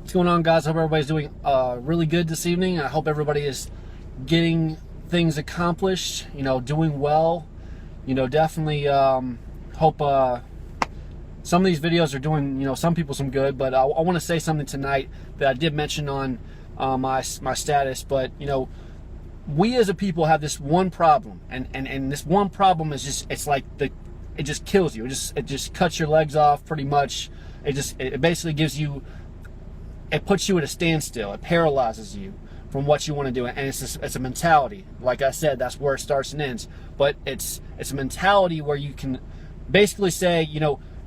What's going on, guys? Hope everybody's doing really good this evening. I hope everybody is getting things accomplished, doing well. Definitely hope some of these videos are doing, some people some good. But I want to say something tonight that I did mention on my status. But, we as a people have this one problem. And this one problem is just, it just kills you. It just cuts your legs off pretty much. It basically gives you, it puts you at a standstill. It paralyzes you from what you want to do, and it's a mentality. Like I said, that's where it starts and ends. But it's a mentality where you can basically say,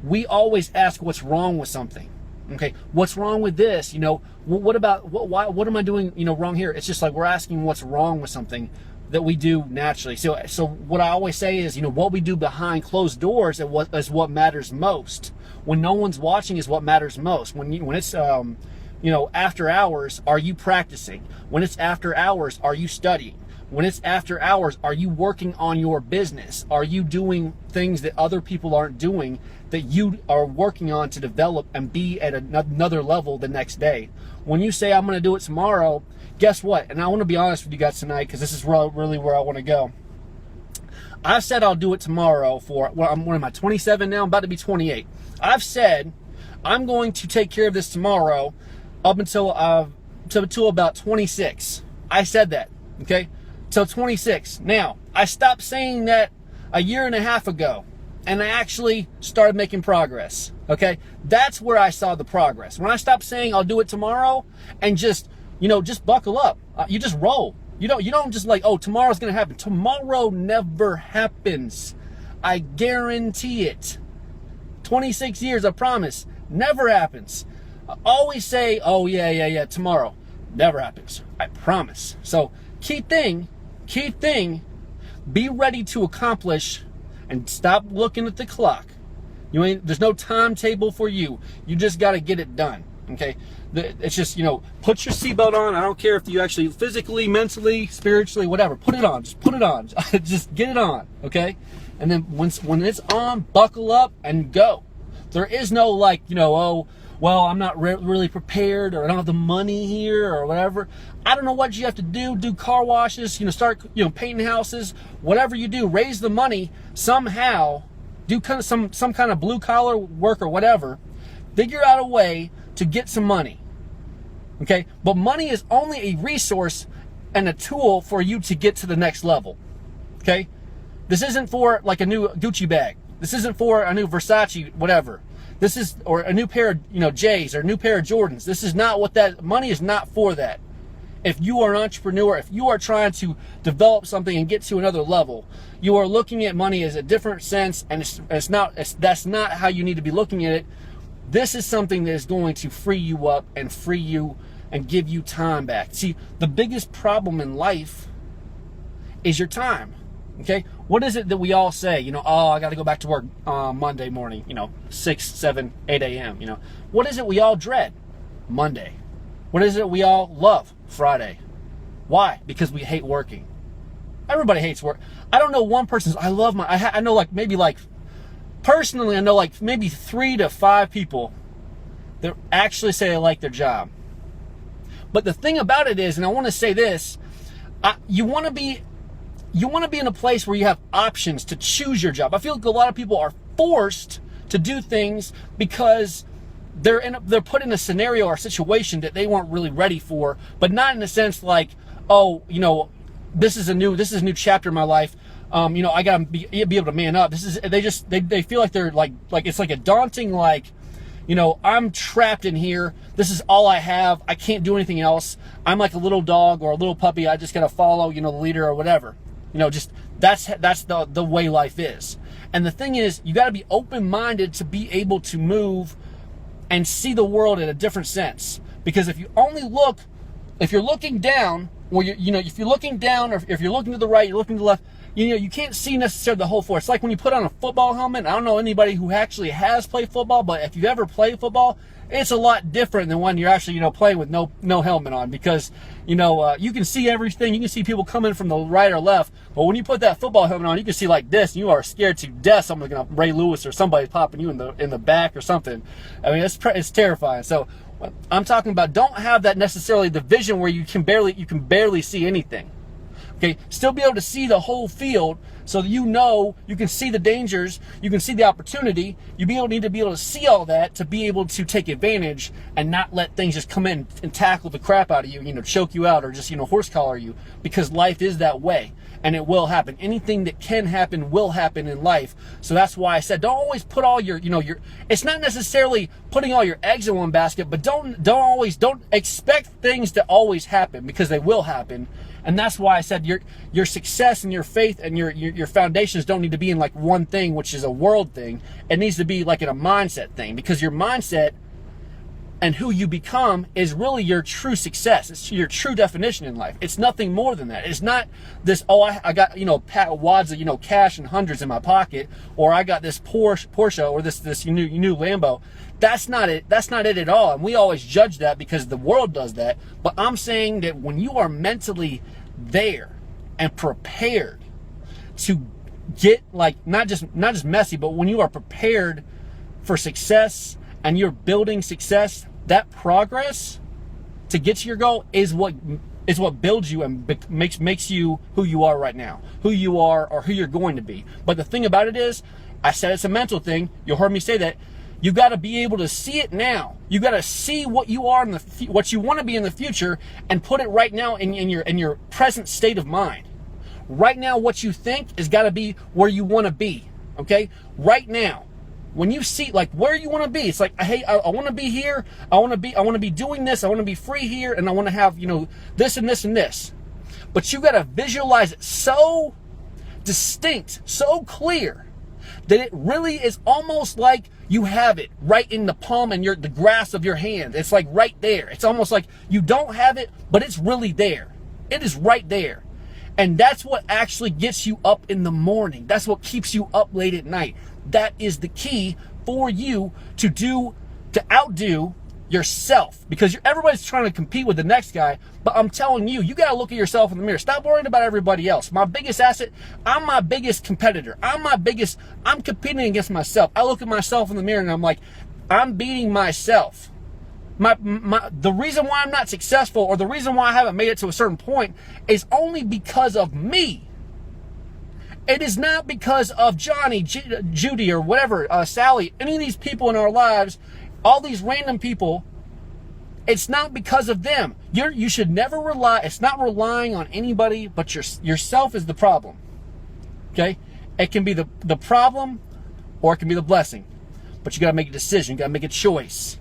we always ask what's wrong with something. Okay, what's wrong with this? What about what am I doing? Wrong here? It's just like we're asking what's wrong with something that we do naturally. So what I always say is, what we do behind closed doors is what matters most. When no one's watching is what matters most. When it's after hours, are you practicing? When it's after hours, are you studying? When it's after hours, are you working on your business? Are you doing things that other people aren't doing that you are working on to develop and be at another level the next day? When you say, I'm going to do it tomorrow, guess what? And I want to be honest with you guys tonight, because this is really where I want to go. I said I'll do it tomorrow for, what am I, 27 now? I'm about to be 28. I've said I'm going to take care of this tomorrow up until about 26. I said that, okay? Till 26. Now, I stopped saying that a year and a half ago, and I actually started making progress, okay? That's where I saw the progress. When I stopped saying I'll do it tomorrow and just buckle up. You just roll. You don't just like, oh, tomorrow's going to happen. Tomorrow never happens. I guarantee it. 26 years, I promise. Never happens. I always say, oh, yeah, tomorrow. Never happens. I promise. So, key thing, be ready to accomplish and stop looking at the clock. There's no timetable for you. You just got to get it done, okay? It's just, put your seatbelt on. I don't care if you actually physically, mentally, spiritually, whatever. Put it on. Just put it on. Just get it on, okay? And then when it's on, buckle up and go. There is no like, oh, well, I'm not really prepared, or I don't have the money here, or whatever. I don't know what you have to do car washes, start, painting houses, whatever you do, raise the money somehow, do kind of some kind of blue collar work or whatever, figure out a way to get some money, okay? But money is only a resource and a tool for you to get to the next level, okay? This isn't for like a new Gucci bag. This isn't for a new Versace, whatever. This is, or a new pair of, J's, or a new pair of Jordans. This is not what that, money is not for that. If you are an entrepreneur, if you are trying to develop something and get to another level, you are looking at money as a different sense, and that's not how you need to be looking at it. This is something that is going to free you up and free you and give you time back. See, the biggest problem in life is your time. Okay, what is it that we all say? Oh, I got to go back to work Monday morning. 6, 7, 8 a.m. What is it we all dread? Monday. What is it we all love? Friday. Why? Because we hate working. Everybody hates work. I don't know one person. I know personally, I know maybe 3 to 5 people that actually say they like their job. But the thing about it is, and I want to say this, you want to be in a place where you have options to choose your job. I feel like a lot of people are forced to do things because they're put in a scenario or a situation that they weren't really ready for, but not in a sense like, oh, this is a new chapter in my life. I gotta be able to man up. They feel like they're like it's like a daunting, I'm trapped in here. This is all I have. I can't do anything else. I'm like a little dog or a little puppy. I just gotta follow, the leader or whatever. That's the way life is. And the thing is, you got to be open-minded to be able to move and see the world in a different sense. Because if you're looking down, or if you're looking down, or if you're looking to the right, you're looking to the left, you can't see necessarily the whole floor. It's like when you put on a football helmet. I don't know anybody who actually has played football, but if you ever played football, it's a lot different than when you're actually, playing with no helmet on, because, you can see everything. You can see people coming from the right or left, but when you put that football helmet on, you can see like this, and you are scared to death someone's gonna Ray Lewis or somebody popping you in the back or something. I mean, it's terrifying. So I'm talking about don't have that necessarily the vision where you can barely see anything. Okay, still be able to see the whole field so that you can see the dangers, you can see the opportunity. Need to be able to see all that to be able to take advantage and not let things just come in and tackle the crap out of you, choke you out or just, horse collar you, because life is that way and it will happen. Anything that can happen will happen in life. So that's why I said don't always put all your it's not necessarily putting all your eggs in one basket, but don't expect things to always happen, because they will happen. And that's why I said your success and your faith and your foundations don't need to be in like one thing, which is a world thing. It needs to be like in a mindset thing, because your mindset and who you become is really your true success. It's your true definition in life. It's nothing more than that. It's not this, I got, wads of, cash and hundreds in my pocket, or I got this Porsche or this new Lambo. That's not it. That's not it at all. And we always judge that because the world does that. But I'm saying that when you are mentally there and prepared to get not just messy, but when you are prepared for success and you're building success, that progress to get to your goal is what builds you and makes you who you are right now, who you are or who you're going to be. But the thing about it is, I said it's a mental thing. You heard me say that. You got to be able to see it now. You got to see what you are what you want to be in the future, and put it right now in your present state of mind. Right now, what you think has got to be where you want to be. Okay, right now. When you see where you want to be, it's like, hey, I want to be here. I want to be doing this. I want to be free here, and I want to have this and this and this. But you got to visualize it so distinct, so clear, that it really is almost like you have it right in the palm and the grasp of your hand. It's like right there. It's almost like you don't have it, but it's really there. It is right there. And that's what actually gets you up in the morning. That's what keeps you up late at night. That is the key for you to outdo yourself, because everybody's trying to compete with the next guy. But I'm telling you, you got to look at yourself in the mirror. Stop worrying about everybody else. My biggest asset, I'm my biggest competitor. I'm competing against myself. I look at myself in the mirror and I'm like, I'm beating myself. The reason why I'm not successful, or the reason why I haven't made it to a certain point, is only because of me. It is not because of Johnny, Judy, or whatever, Sally, any of these people in our lives, all these random people. It's not because of them. You should never rely. It's not relying on anybody but yourself is the problem. Okay? It can be the problem, or it can be the blessing. But you got to make a decision. You got to make a choice.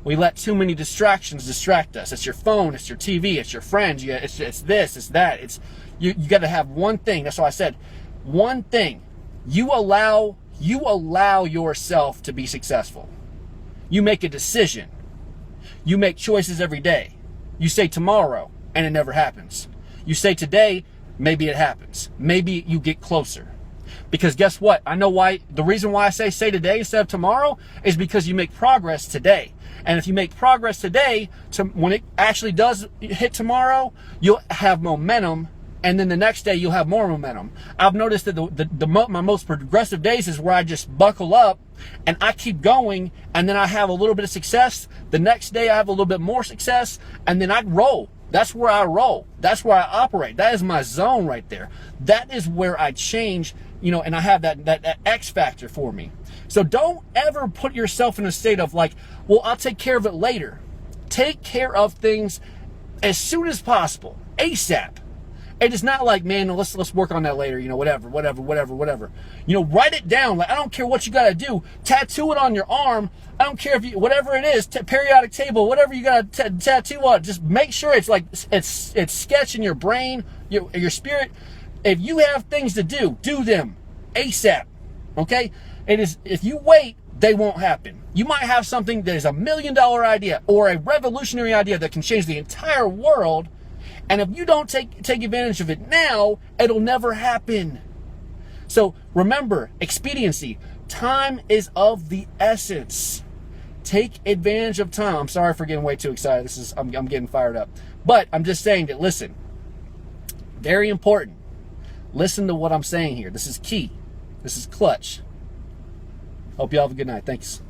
We let too many distractions distract us. It's your phone, it's your TV, it's your friends, it's this, it's that. You got to have one thing. That's why I said one thing. You allow yourself to be successful. You make a decision. You make choices every day. You say tomorrow, and it never happens. You say today, maybe it happens. Maybe you get closer. Because guess what? I know why. The reason why I say today instead of tomorrow is because you make progress today. And if you make progress today, when it actually does hit tomorrow, you'll have momentum. And then the next day you'll have more momentum. I've noticed that my most progressive days is where I just buckle up and I keep going, and then I have a little bit of success. The next day I have a little bit more success, and then I roll. That's where I roll. That's where I operate. That is my zone right there. That is where I change, and I have that X factor for me. So don't ever put yourself in a state of like, well, I'll take care of it later. Take care of things as soon as possible, ASAP. It is not like, man, let's work on that later, whatever. Write it down. Like, I don't care what you got to do. Tattoo it on your arm. I don't care if whatever it is, periodic table, whatever you got to tattoo on. Just make sure it's like, it's sketched in your brain, your spirit. If you have things to do them ASAP. Okay? It is, if you wait, they won't happen. You might have something that is $1 million idea or a revolutionary idea that can change the entire world. And if you don't take advantage of it now, it'll never happen. So remember, expediency. Time is of the essence. Take advantage of time. I'm sorry for getting way too excited. I'm getting fired up. But I'm just saying that, listen, very important. Listen to what I'm saying here. This is key. This is clutch. Hope you all have a good night. Thanks.